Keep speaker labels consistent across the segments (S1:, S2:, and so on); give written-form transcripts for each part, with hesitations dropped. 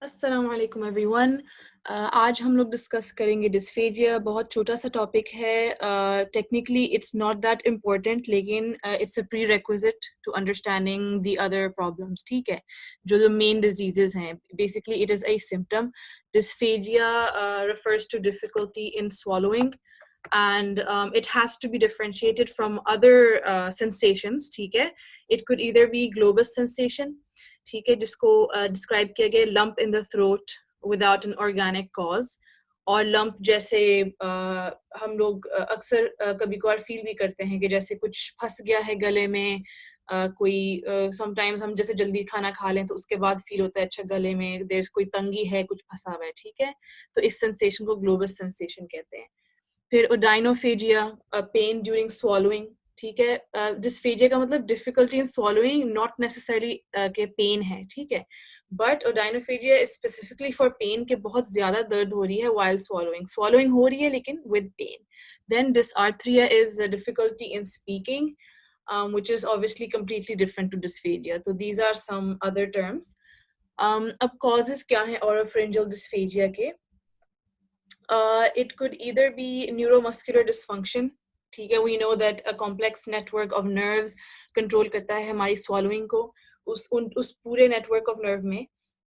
S1: अस्सलाम वालेकुम एवरीवन। आज हम लोग डिस्कस करेंगे डिस्फेजिया। बहुत छोटा सा टॉपिक है। Technically it's not that important, लेकिन it's a prerequisite to understanding the other problems. ठीक है, जो मेन डिजीजेस हैं, basically it is a symptom. Dysphagia refers to difficulty in swallowing and it has to be differentiated from other sensations. ठीक है, it could either be globus sensation, ठीक है, जिसको describe किया गया lump in the throat without an organic cause, और lump जैसे हम लोग अक्सर कभी कभार फील भी करते हैं कि जैसे कुछ फंस गया है गले में। कोई समटाइम्स हम जैसे जल्दी खाना खा लें तो उसके बाद फील होता है अच्छा गले में देयर कोई तंगी है, कुछ फंसा हुआ है। ठीक है, तो इस सेंसेशन को ग्लोबस सेंसेशन कहते हैं। फिर ओडाइनोफेजिया, पेन ड्यूरिंग swallowing। ठीक है, डिस्फेजिया का मतलब difficulty in swallowing, not necessarily के पेन है। ठीक है, but odynophagia is specifically for pain के बहुत ज्यादा दर्द हो रही है while swallowing हो रही है लेकिन with pain. Then dysarthria is a difficulty in speaking, which is obviously completely different to dysphagia. So these are some other terms. अब causes क्या है oropharyngeal dysphagia के? It could either be neuromuscular dysfunction. ठीक है, we know that a complex network of nerves control करता है हमारी swallowing को। उस पूरे network of nerve में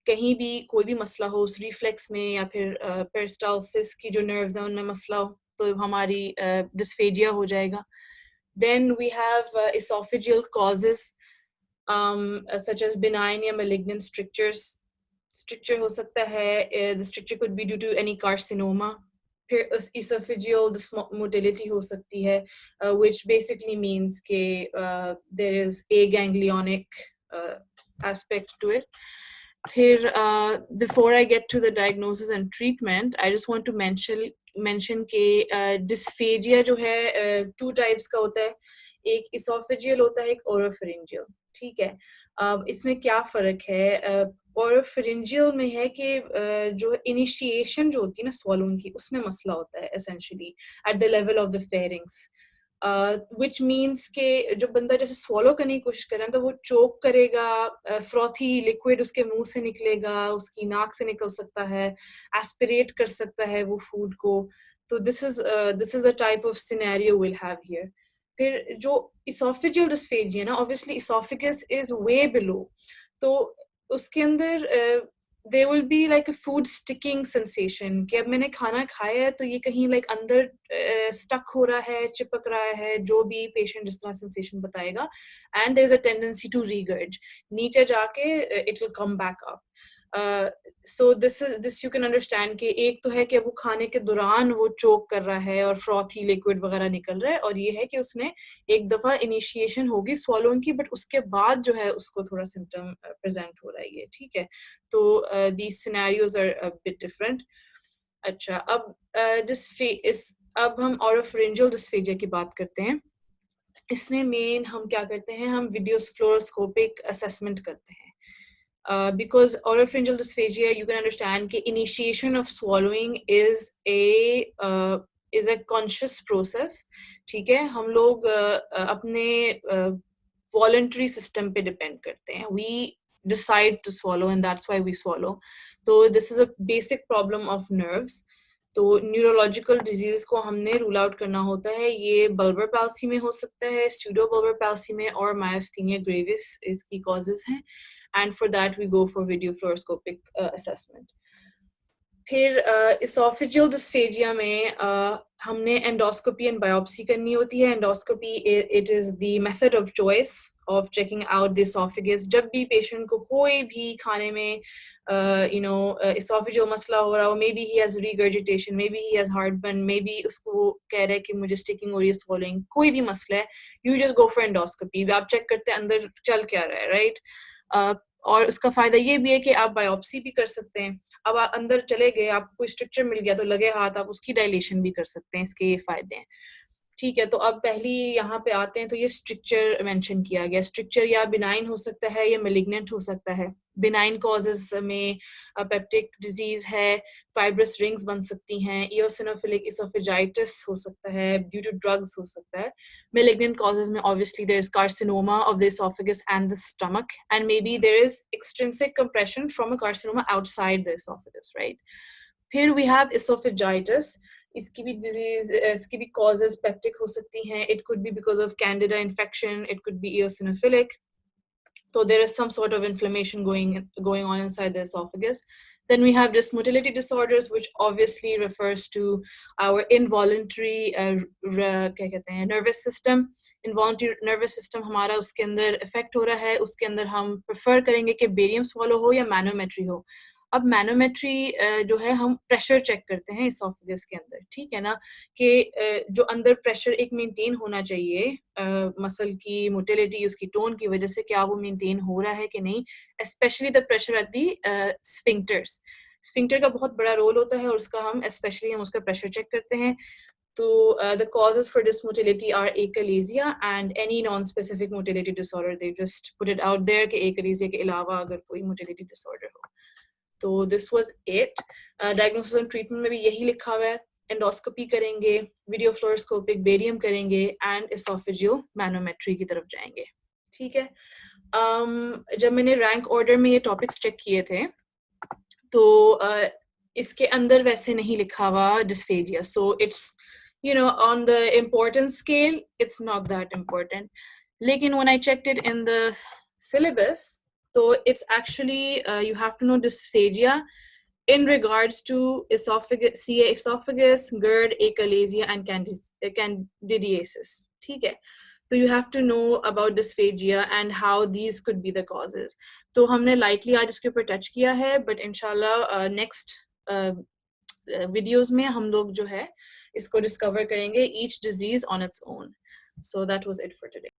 S1: कहीं भी कोई भी मसला हो, उस reflex में या फिर peristalsis की जो nerves हैं उनमें मसला हो तो हमारी dysphagia हो जाएगा। Then we have esophageal causes, such as benign या malignant strictures. Stricture हो सकता है, the stricture could be due to any carcinoma. फिर esophageal motility हो सकती है, which basically means कि there is aganglionic aspect to it. फिर before I get to the diagnosis and treatment, I just want to mention कि dysphagia जो है two types का होता है। एक esophageal होता है, एक oropharyngeal। ठीक है, इसमें क्या फर्क है? ओरोफिरिंजियल में है कि जो इनिशिएशन जो होती है ना swallowing की, उसमें मसला होता है essentially at the level of the pharynx, which means कि जो बंदा जैसे swallow करने की कोशिश कर रहा है तो वो choke करेगा, frothy liquid उसके मुंह से निकलेगा, उसकी नाक से निकल सकता है, aspirate कर सकता है वो food को। तो this is the type of scenario we'll have here. फिर जो esophageal dysphagia ना, obviously esophagus is way below, तो उसके अंदर there will be like a food sticking sensation कि अब मैंने खाना खाया है तो ये कहीं like अंदर stuck हो रहा है, चिपक रहा है, जो भी patient जिस तरह sensation बताएगा, and there is a tendency to regurge, नीचे जाके it will come back up. So this you can understand कि एक तो है कि वो खाने के दौरान वो choke कर रहा है और frothy liquid वगैरह निकल रहा है, और ये है कि उसने एक दफा इनिशिएशन होगी swallowing की, बट उसके बाद जो है उसको थोड़ा सिम्टम प्रेजेंट हो रहा है ये। ठीक है, तो these scenarios are a bit different. अच्छा, अब हम oropharyngeal dysphagia की बात करते हैं। इसमें मेन हम क्या करते हैं, हम वीडियो फ्लोरोस्कोपिक असेसमेंट करते हैं। Because oropharyngeal dysphagia, you can understand कि initiation of swallowing is a conscious process. ठीक है, हम लोग अपने voluntary system पे depend करते हैं. We decide to swallow and that's why we swallow. So this is a basic problem of nerves. तो न्यूरोलॉजिकल डिजीज को हमने रूल आउट करना होता है। ये बल्बर पैल्सी में हो सकता है, स्यूडो बल्बर पैल्सी में, और मायोस्थीनिया ग्रेविस इसकी कॉजेज हैं। And for that we go for video fluoroscopic assessment. फिर इसोफेजियल डिस्फेजिया में हमने एंडोस्कोपी एंड बायोप्सी करनी होती है। Endoscopy it is the method of choice of checking out the esophagus. जब भी पेशेंट को कोई भी खाने में esophageal मसला हो रहा हो, maybe he has regurgitation, maybe he has heartburn, maybe उसको कह रहा है कि मुझे sticking हो रही है swallowing, कोई भी मसला है, you just go for endoscopy. आप चेक करते हैं अंदर चल क्या रहा है, right? और उसका फायदा ये भी है कि आप बायोप्सी भी कर सकते हैं। अब आप अंदर चले गए, आपको कोई स्ट्रक्चर मिल गया तो लगे हाथ आप उसकी डायलेशन भी कर सकते हैं, इसके ये फायदे हैं। ठीक है, तो अब पहली यहाँ पे आते हैं, तो ये स्ट्रक्चर मेंशन किया गया। स्ट्रक्चर या बिनाइन हो सकता है या मेलिग्नेंट हो सकता है। बिनाइन कॉजेज में पेप्टिक डिजीज है, फाइब्रस रिंग्स बन सकती हैं, इयोसिनोफिलिक इसोफेजाइटिस हो सकता है, ड्यू टू ड्रग्स हो सकता है। मेलिग्नेंट कॉजेज में obviously there is carcinoma of the esophagus and the stomach, and maybe there is extrinsic compression from a carcinoma outside the esophagus, right? फिर we have esophagitis. इसकी भी disease, इसकी भी causes peptic हो सकती हैं. It could be because of Candida infection, it could be eosinophilic. So there is some sort of inflammation going on inside the esophagus. Then we have dysmotility disorders, which obviously refers to our involuntary क्या कहते हैं nervous system. Involuntary nervous system हमारा उसके अंदर effect हो रहा है. उसके अंदर हम prefer करेंगे कि barium swallow हो या manometry हो. अब मैनोमेट्री जो है हम प्रेशर चेक करते हैं इसोफेगस के अंदर, ठीक है ना, कि जो अंदर प्रेशर एक मेंटेन होना चाहिए मसल की मोटिलिटी, उसकी टोन की वजह से, क्या वो मेंटेन हो रहा है कि नहीं, specially the pressure at the sphincters. Sphincter का बहुत बड़ा रोल होता है और उसका हम उसका प्रेशर चेक करते हैं. तो the causes for dysmotility are achalasia and any non-specific motility disorder. They just put it out there कि achalasia के अलावा अगर कोई motility disorder हो. तो this was it. Diagnosis and treatment में भी यही लिखा हुआ है. एंडोस्कोपी करेंगे, वीडियो फ्लोरोस्कोपिक बेरियम करेंगे एंड एसोफेजियल मैनोमेट्री की तरफ जाएंगे. ठीक है. जब मैंने रैंक ऑर्डर में ये टॉपिक्स चेक किए थे तो इसके अंदर वैसे नहीं लिखा हुआ dysphagia. So it's on the importance scale it's not that important. लेकिन when I checked it in the syllabus, so it's actually you have to know dysphagia in regards to esophagus, GERD, achalasia, and candidiasis. ठीक है. So you have to know about dysphagia and how these could be the causes. तो हमने lightly आज इसके ऊपर touch किया है, but इंशाल्लाह next videos में हम लोग जो है इसको discover करेंगे each disease on its own. So that was it for today.